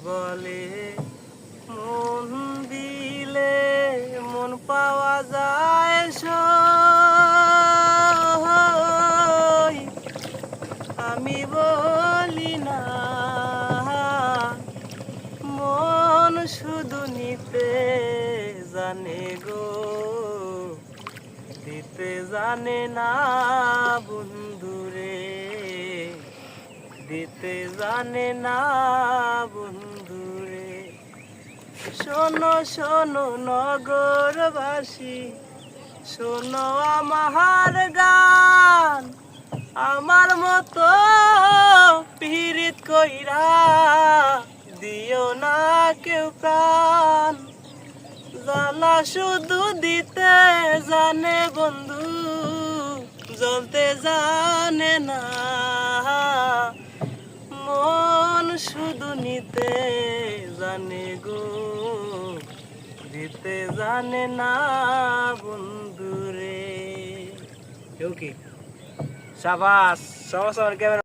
বলে মন দিলে মন পাওয়া যায় সই। আমি বলি না মন শুধু নিতে জানে গো, দিতে জানে না বন্ধুরে, দিতে জানে না বন্ধুরে। শোনো শোনো নগরবাসী, শোনো আমার গান, আমার মতো পীড়িত কইরা দিও না কেউ প্রাণ। জ্বালা শুধু দিতে জানে বন্ধু, জ্বলতে জানে না। মন শুধু নিতে জানে গো, দিতে জানে না বন্ধুরে। ওকে, শাবাশ শাবাশ। আমার ক্যামেরা